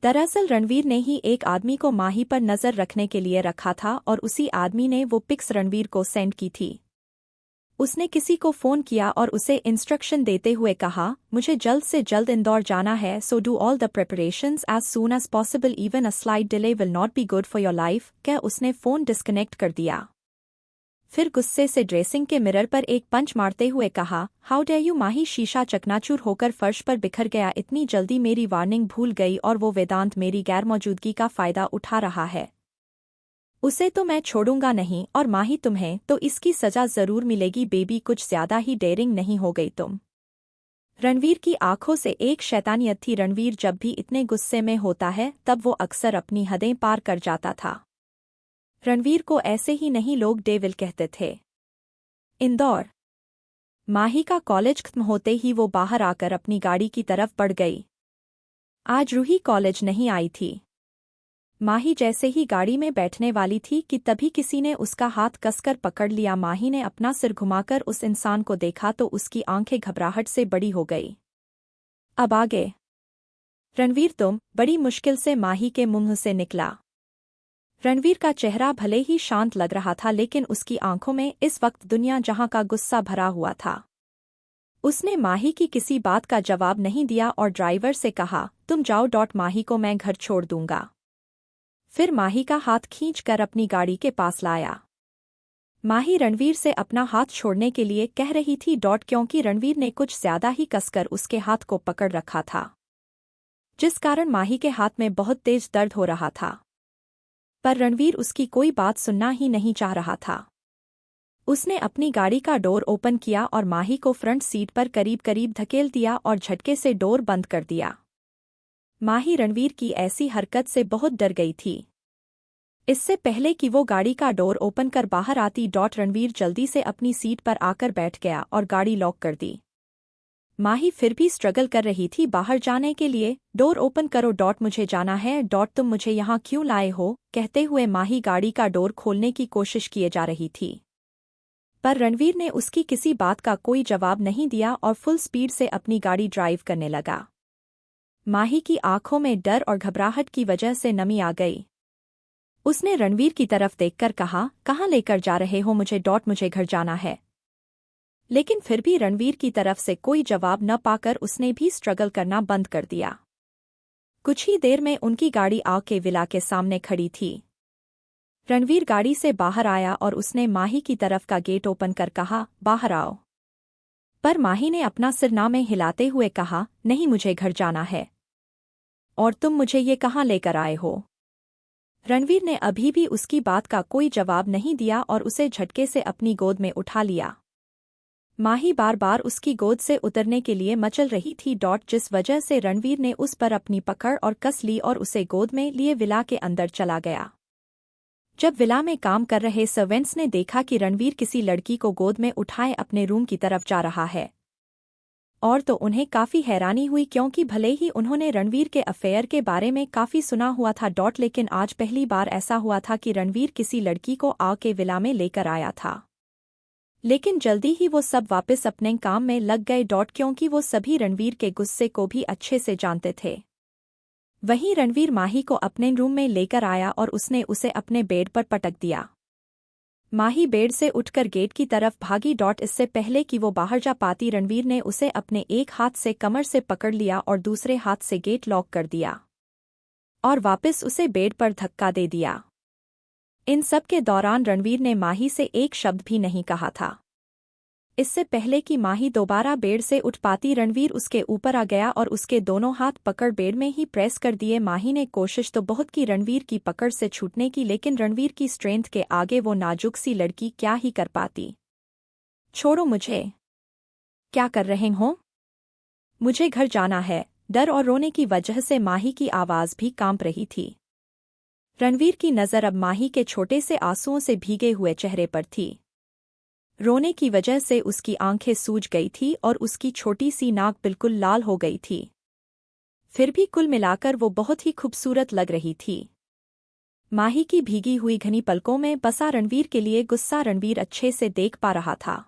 दरअसल रणवीर ने ही एक आदमी को माही पर नजर रखने के लिए रखा था और उसी आदमी ने वो पिक्स रणवीर को सेंड की थी। उसने किसी को फोन किया और उसे इंस्ट्रक्शन देते हुए कहा, मुझे जल्द से जल्द इंदौर जाना है, so do all the preparations as soon as possible, even a slight delay will not be good for your life. क्या उसने फोन डिस्कनेक्ट कर दिया। फिर गुस्से से ड्रेसिंग के मिरर पर एक पंच मारते हुए कहा, हाउ डेयर यू माही। शीशा चकनाचूर होकर फर्श पर बिखर गया। इतनी जल्दी मेरी वार्निंग भूल गई और वो वेदांत मेरी गैरमौजूदगी का फायदा उठा रहा है। उसे तो मैं छोड़ूंगा नहीं, और माही तुम्हें तो इसकी सजा जरूर मिलेगी। बेबी कुछ ज्यादा ही डेयरिंग नहीं हो गई तुम। रणवीर की आंखों से एक शैतानियत थी। रणवीर जब भी इतने गुस्से में होता है तब वो अक्सर अपनी हदें पार कर जाता था। रणवीर को ऐसे ही नहीं लोग डेविल कहते थे। इंदौर। माही का कॉलेज खत्म होते ही वो बाहर आकर अपनी गाड़ी की तरफ बढ़ गई। आज रूही कॉलेज नहीं आई थी। माही जैसे ही गाड़ी में बैठने वाली थी कि तभी किसी ने उसका हाथ कसकर पकड़ लिया। माही ने अपना सिर घुमाकर उस इंसान को देखा तो उसकी आंखें घबराहट से बड़ी हो गई। अब आगे। रणवीर तुम। बड़ी मुश्किल से माही के मुंह से निकला। रणवीर का चेहरा भले ही शांत लग रहा था लेकिन उसकी आंखों में इस वक्त दुनिया जहां का गुस्सा भरा हुआ था। उसने माही की किसी बात का जवाब नहीं दिया और ड्राइवर से कहा, तुम जाओ। माही को मैं घर छोड़ दूंगा। फिर माही का हाथ खींचकर अपनी गाड़ी के पास लाया। माही रणवीर से अपना हाथ छोड़ने के लिए कह रही थी क्योंकि रणवीर ने कुछ ज्यादा ही कसकर उसके हाथ को पकड़ रखा था, जिस कारण माही के हाथ में बहुत तेज दर्द हो रहा था। पर रणवीर उसकी कोई बात सुनना ही नहीं चाह रहा था। उसने अपनी गाड़ी का डोर ओपन किया और माही को फ्रंट सीट पर करीब करीब धकेल दिया और झटके से डोर बंद कर दिया। माही रणवीर की ऐसी हरकत से बहुत डर गई थी। इससे पहले कि वो गाड़ी का डोर ओपन कर बाहर आती रणवीर जल्दी से अपनी सीट पर आकर बैठ गया और गाड़ी लॉक कर दी। माही फिर भी स्ट्रगल कर रही थी बाहर जाने के लिए। डोर ओपन करो। मुझे जाना है। तुम मुझे यहाँ क्यों लाए हो, कहते हुए माही गाड़ी का डोर खोलने की कोशिश किए जा रही थी। पर रणवीर ने उसकी किसी बात का कोई जवाब नहीं दिया और फुल स्पीड से अपनी गाड़ी ड्राइव करने लगा। माही की आंखों में डर और घबराहट की वजह से नमी आ गई। उसने रणवीर की तरफ देखकर कहा, कहाँ लेकर जा रहे हो मुझे घर जाना है। लेकिन फिर भी रणवीर की तरफ से कोई जवाब न पाकर उसने भी स्ट्रगल करना बंद कर दिया। कुछ ही देर में उनकी गाड़ी आके विला के सामने खड़ी थी। रणवीर गाड़ी से बाहर आया और उसने माही की तरफ का गेट ओपन कर कहा, बाहर आओ। पर माही ने अपना सिर ना में हिलाते हुए कहा, नहीं मुझे घर जाना है। और तुम मुझे ये कहाँ लेकर आए हो। रणवीर ने अभी भी उसकी बात का कोई जवाब नहीं दिया और उसे झटके से अपनी गोद में उठा लिया। माही बार बार उसकी गोद से उतरने के लिए मचल रही थी जिस वजह से रणवीर ने उस पर अपनी पकड़ और कस ली और उसे गोद में लिए विला के अंदर चला गया। जब विला में काम कर रहे सर्वेंट्स ने देखा कि रणवीर किसी लड़की को गोद में उठाए अपने रूम की तरफ जा रहा है, और तो उन्हें काफी हैरानी हुई क्योंकि भले ही उन्होंने रणवीर के अफेयर के बारे में काफी सुना हुआ था लेकिन आज पहली बार ऐसा हुआ था कि रणवीर किसी लड़की को आके विला में लेकर आया था। लेकिन जल्दी ही वो सब वापस अपने काम में लग गए क्योंकि वो सभी रणवीर के गुस्से को भी अच्छे से जानते थे। वहीं रणवीर माही को अपने रूम में लेकर आया और उसने उसे अपने बेड पर पटक दिया। माही बेड से उठकर गेट की तरफ भागी। इससे पहले कि वो बाहर जा पाती रणवीर ने उसे अपने एक हाथ से कमर से पकड़ लिया और दूसरे हाथ से गेट लॉक कर दिया और वापस उसे बेड पर धक्का दे दिया। इन सब के दौरान रणवीर ने माही से एक शब्द भी नहीं कहा था। इससे पहले कि माही दोबारा बेड से उठ पाती रणवीर उसके ऊपर आ गया और उसके दोनों हाथ पकड़ बेड में ही प्रेस कर दिए। माही ने कोशिश तो बहुत की रणवीर की पकड़ से छूटने की, लेकिन रणवीर की स्ट्रेंथ के आगे वो नाजुक सी लड़की क्या ही कर पाती। छोड़ो मुझे। क्या कर रहे हो। मुझे घर जाना है। डर और रोने की वजह से माही की आवाज भी कांप रही थी। रणवीर की नज़र अब माही के छोटे से आंसुओं से भीगे हुए चेहरे पर थी। रोने की वजह से उसकी आंखें सूज गई थी और उसकी छोटी सी नाक बिल्कुल लाल हो गई थी। फिर भी कुल मिलाकर वो बहुत ही खूबसूरत लग रही थी। माही की भीगी हुई घनी पलकों में बसा रणवीर के लिए गुस्सा रणवीर अच्छे से देख पा रहा था।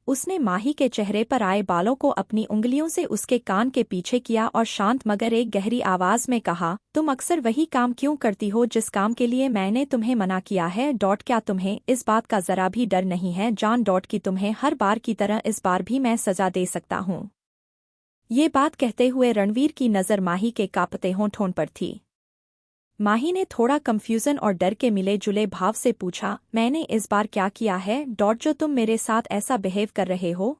उसने माही के चेहरे पर आए बालों को अपनी उंगलियों से उसके कान के पीछे किया और शांत मगर एक गहरी आवाज में कहा, तुम अक्सर वही काम क्यों करती हो जिस काम के लिए मैंने तुम्हें मना किया है? क्या तुम्हें इस बात का जरा भी डर नहीं है जान कि तुम्हें हर बार की तरह इस बार भी मैं सजा दे सकता हूँ? ये बात कहते हुए रणवीर की नज़र माही के कांपते होंठों पर थी। माही ने थोड़ा कंफ्यूजन और डर के मिले जुले भाव से पूछा, मैंने इस बार क्या किया है जो तुम मेरे साथ ऐसा बिहेव कर रहे हो?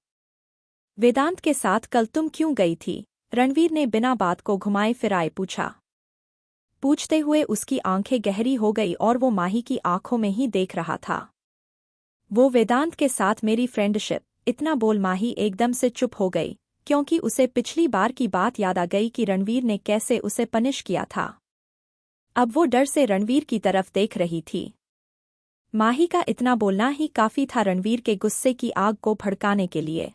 वेदांत के साथ कल तुम क्यों गई थी? रणवीर ने बिना बात को घुमाए फिराए पूछा। पूछते हुए उसकी आंखें गहरी हो गई और वो माही की आंखों में ही देख रहा था। वो वेदांत के साथ मेरी फ्रेंडशिप, इतना बोल माही एकदम से चुप हो गई, क्योंकि उसे पिछली बार की बात याद आ गई कि रणवीर ने कैसे उसे पनिश किया था। अब वो डर से रणवीर की तरफ देख रही थी। माही का इतना बोलना ही काफी था रणवीर के गुस्से की आग को भड़काने के लिए।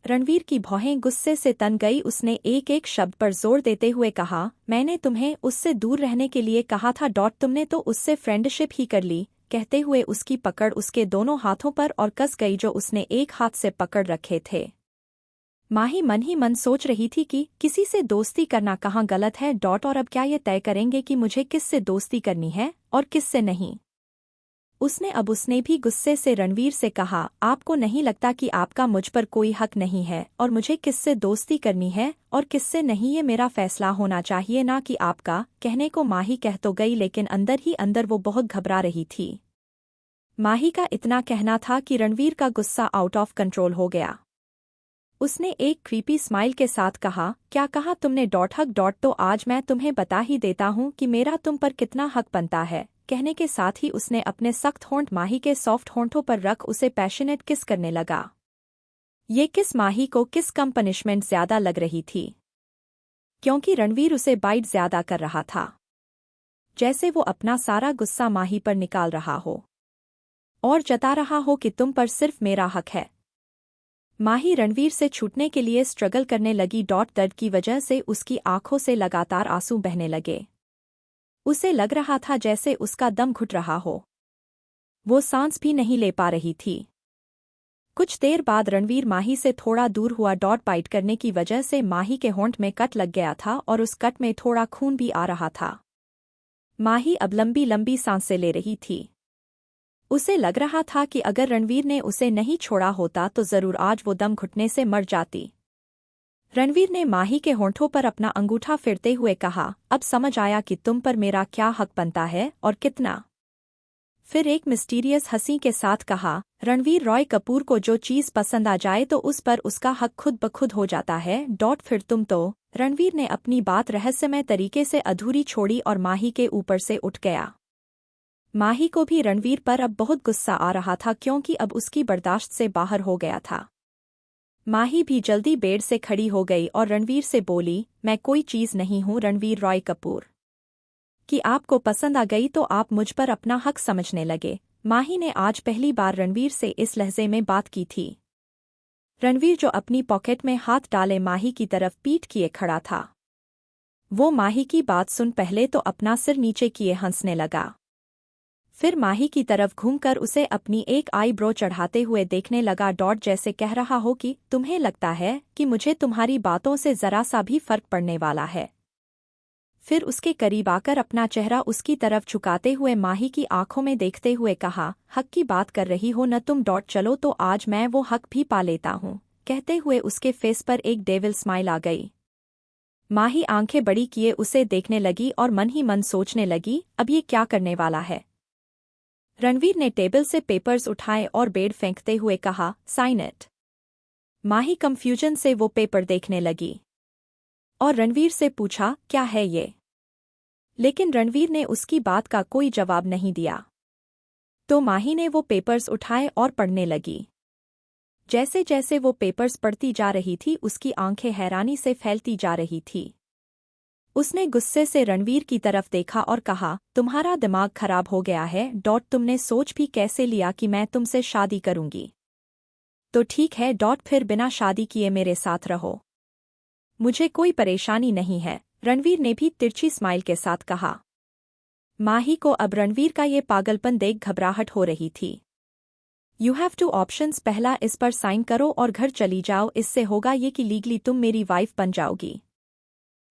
रणवीर की भौहें गुस्से से तन गई। उसने एक एक शब्द पर जोर देते हुए कहा, मैंने तुम्हें उससे दूर रहने के लिए कहा था। तुमने तो उससे फ्रेंडशिप ही कर ली। कहते हुए उसकी पकड़ उसके दोनों हाथों पर और कस गई जो उसने एक हाथ से पकड़ रखे थे। माही मन ही मन सोच रही थी कि किसी से दोस्ती करना कहाँ गलत है। और अब क्या ये तय करेंगे कि मुझे किससे दोस्ती करनी है और किससे नहीं? उसने भी गुस्से से रणवीर से कहा, आपको नहीं लगता कि आपका मुझ पर कोई हक नहीं है और मुझे किससे दोस्ती करनी है और किससे नहीं ये मेरा फैसला होना चाहिए ना कि आपका? कहने को माही कह तो गई लेकिन अंदर ही अंदर वो बहुत घबरा रही थी। माही का इतना कहना था कि रणवीर का गुस्सा आउट ऑफ कंट्रोल हो गया। उसने एक क्रीपी स्माइल के साथ कहा, क्या कहा तुमने? हक? तो आज मैं तुम्हें बता ही देता हूँ कि मेरा तुम पर कितना हक बनता है। कहने के साथ ही उसने अपने सख्त होंठ माही के सॉफ्ट होंठों पर रख उसे पैशनेट किस करने लगा। ये किस माही को किस कम पनिशमेंट ज्यादा लग रही थी, क्योंकि रणवीर उसे बाइट ज्यादा कर रहा था, जैसे वो अपना सारा गुस्सा माही पर निकाल रहा हो और जता रहा हो कि तुम पर सिर्फ मेरा हक है। माही रणवीर से छूटने के लिए स्ट्रगल करने लगी। दर्द की वजह से उसकी आंखों से लगातार आंसू बहने लगे। उसे लग रहा था जैसे उसका दम घुट रहा हो। वो सांस भी नहीं ले पा रही थी। कुछ देर बाद रणवीर माही से थोड़ा दूर हुआ। बाइट करने की वजह से माही के होंठ में कट लग गया था और उस कट में थोड़ा खून भी आ रहा था। माही अब लंबी लंबी सांसें ले रही थी। उसे लग रहा था कि अगर रणवीर ने उसे नहीं छोड़ा होता तो जरूर आज वो दम घुटने से मर जाती। रणवीर ने माही के होंठों पर अपना अंगूठा फिरते हुए कहा, अब समझ आया कि तुम पर मेरा क्या हक बनता है और कितना। फिर एक मिस्टीरियस हंसी के साथ कहा, रणवीर रॉय कपूर को जो चीज पसंद आ जाए तो उस पर उसका हक खुद ब खुद हो जाता है। फिर तुम तो? रणवीर ने अपनी बात रहस्यमय तरीके से अधूरी छोड़ी और माही के ऊपर से उठ गया। माही को भी रणवीर पर अब बहुत गुस्सा आ रहा था, क्योंकि अब उसकी बर्दाश्त से बाहर हो गया था। माही भी जल्दी बेड से खड़ी हो गई और रणवीर से बोली, मैं कोई चीज नहीं हूँ रणवीर रॉय कपूर कि आपको पसंद आ गई तो आप मुझ पर अपना हक समझने लगे। माही ने आज पहली बार रणवीर से इस लहजे में बात की थी। रणवीर जो अपनी पॉकेट में हाथ डाले माही की तरफ पीठ किए खड़ा था, वो माही की बात सुन पहले तो अपना सिर नीचे किए हंसने लगा, फिर माही की तरफ घूमकर उसे अपनी एक आईब्रो चढ़ाते हुए देखने लगा। जैसे कह रहा हो कि तुम्हें लगता है कि मुझे तुम्हारी बातों से जरा सा भी फर्क पड़ने वाला है। फिर उसके करीब आकर अपना चेहरा उसकी तरफ झुकाते हुए माही की आंखों में देखते हुए कहा, हक की बात कर रही हो न तुम? चलो तो आज मैं वो हक भी पा लेता हूँ। कहते हुए उसके फेस पर एक डेविल स्माइल आ गई। माही आंखें बड़ी किए उसे देखने लगी और मन ही मन सोचने लगी, अब ये क्या करने वाला है। रणवीर ने टेबल से पेपर्स उठाए और बेड फेंकते हुए कहा, साइन इट। माही कंफ्यूजन से वो पेपर देखने लगी और रणवीर से पूछा, क्या है ये? लेकिन रणवीर ने उसकी बात का कोई जवाब नहीं दिया। तो माही ने वो पेपर्स उठाए और पढ़ने लगी। जैसे जैसे वो पेपर्स पढ़ती जा रही थी उसकी आंखें हैरानी से फैलती जा रही थी। उसने गुस्से से रणवीर की तरफ देखा और कहा, तुम्हारा दिमाग खराब हो गया है। तुमने सोच भी कैसे लिया कि मैं तुमसे शादी करूंगी? तो ठीक है। फिर बिना शादी किए मेरे साथ रहो, मुझे कोई परेशानी नहीं है। रणवीर ने भी तिरछी स्माइल के साथ कहा। माही को अब रणवीर का ये पागलपन देख घबराहट हो रही थी। You have two options. पहला, इस पर साइन करो और घर चली जाओ, इससे होगा ये कि लीगली तुम मेरी वाइफ बन जाओगी।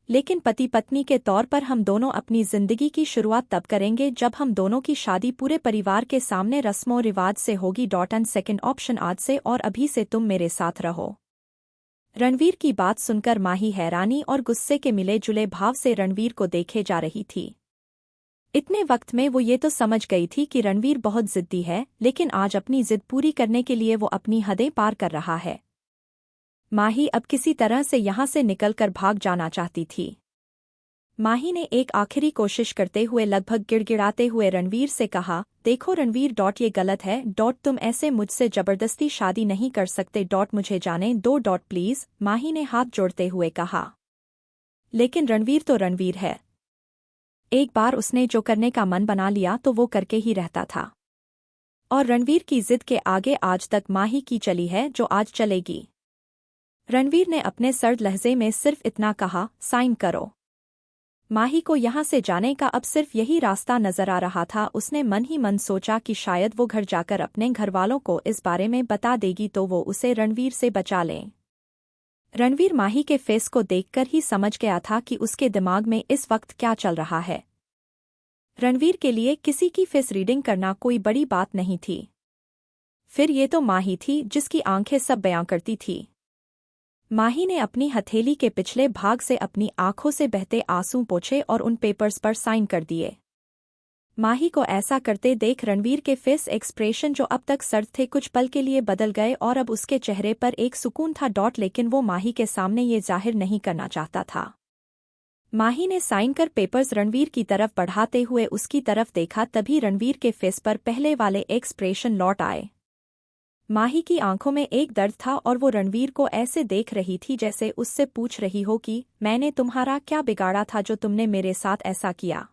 लेकिन पति पत्नी के तौर पर हम दोनों अपनी जिंदगी की शुरुआत तब करेंगे जब हम दोनों की शादी पूरे परिवार के सामने रस्मों रिवाज से होगी। एंड सेकंड ऑप्शन, आज से और अभी से तुम मेरे साथ रहो। रणवीर की बात सुनकर माही हैरानी और गुस्से के मिले जुले भाव से रणवीर को देखे जा रही थी। इतने वक्त में वो ये तो समझ गई थी कि रणवीर बहुत जिद्दी है, लेकिन आज अपनी जिद पूरी करने के लिए वो अपनी हदें पार कर रहा है। माही अब किसी तरह से यहाँ से निकलकर भाग जाना चाहती थी। माही ने एक आखिरी कोशिश करते हुए लगभग गिड़गिड़ाते हुए रणवीर से कहा, देखो रणवीर, ये गलत है। तुम ऐसे मुझसे जबरदस्ती शादी नहीं कर सकते। मुझे जाने दो। प्लीज, माही ने हाथ जोड़ते हुए कहा। लेकिन रणवीर तो रणवीर है। एक बार उसने जो करने का मन बना लिया तो वो करके ही रहता था। और रणवीर की जिद के आगे आज तक माही की चली है जो आज चलेगी। रणवीर ने अपने सर्द लहजे में सिर्फ इतना कहा, साइन करो। माही को यहाँ से जाने का अब सिर्फ यही रास्ता नजर आ रहा था। उसने मन ही मन सोचा कि शायद वो घर जाकर अपने घरवालों को इस बारे में बता देगी तो वो उसे रणवीर से बचा लें। रणवीर माही के फेस को देखकर ही समझ गया था कि उसके दिमाग में इस वक्त क्या चल रहा है। रणवीर के लिए किसी की फेस रीडिंग करना कोई बड़ी बात नहीं थी। फिर ये तो माही थी जिसकी आंखें सब बयां करती थी। माही ने अपनी हथेली के पिछले भाग से अपनी आंखों से बहते आंसू पोंछे और उन पेपर्स पर साइन कर दिए। माही को ऐसा करते देख रणवीर के फेस एक्सप्रेशन जो अब तक सर्द थे कुछ पल के लिए बदल गए और अब उसके चेहरे पर एक सुकून था। लेकिन वो माही के सामने ये जाहिर नहीं करना चाहता था। माही ने साइन कर पेपर्स रणवीर की तरफ बढ़ाते हुए उसकी तरफ देखा, तभी रणवीर के फेस पर पहले वाले एक्सप्रेशन लौट आए। माही की आंखों में एक दर्द था और वो रणवीर को ऐसे देख रही थी जैसे उससे पूछ रही हो कि मैंने तुम्हारा क्या बिगाड़ा था जो तुमने मेरे साथ ऐसा किया।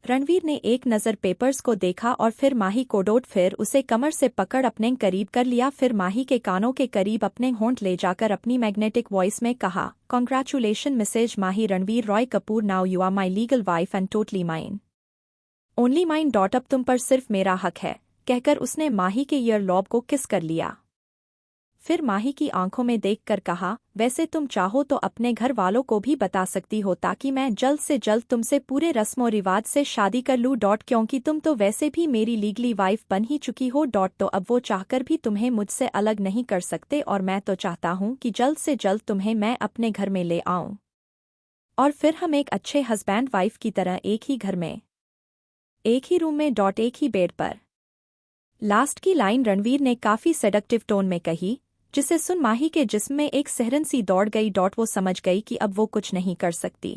रणवीर ने एक नज़र पेपर्स को देखा और फिर माही को फिर उसे कमर से पकड़ अपने करीब कर लिया। फिर माही के कानों के करीब अपने होंठ ले जाकर अपनी मैग्नेटिक वॉइस में कहा, congratulation Mrs Mahi Ranveer Roy Kapoor, now you are my legal wife and totally mine, only mine. अब तुम पर सिर्फ मेरा हक है, कहकर उसने माही के ईयर लॉब को किस कर लिया। फिर माही की आंखों में देखकर कहा, वैसे तुम चाहो तो अपने घर वालों को भी बता सकती हो ताकि मैं जल्द से जल्द तुमसे पूरे रस्मों रिवाज से शादी कर लूँ। क्योंकि तुम तो वैसे भी मेरी लीगली वाइफ बन ही चुकी हो। तो अब वो चाहकर भी तुम्हें मुझसे अलग नहीं कर सकते और मैं तो चाहता हूँ कि जल्द से जल्द तुम्हें मैं अपने घर में ले आऊँ और फिर हम एक अच्छे हस्बैंड वाइफ की तरह एक ही घर में, एक ही रूम में, एक ही बेड पर। लास्ट की लाइन रणवीर ने काफी सेडक्टिव टोन में कही, जिसे सुन माही के जिस्म में एक सिहरन सी दौड़ गई। वो समझ गई कि अब वो कुछ नहीं कर सकती।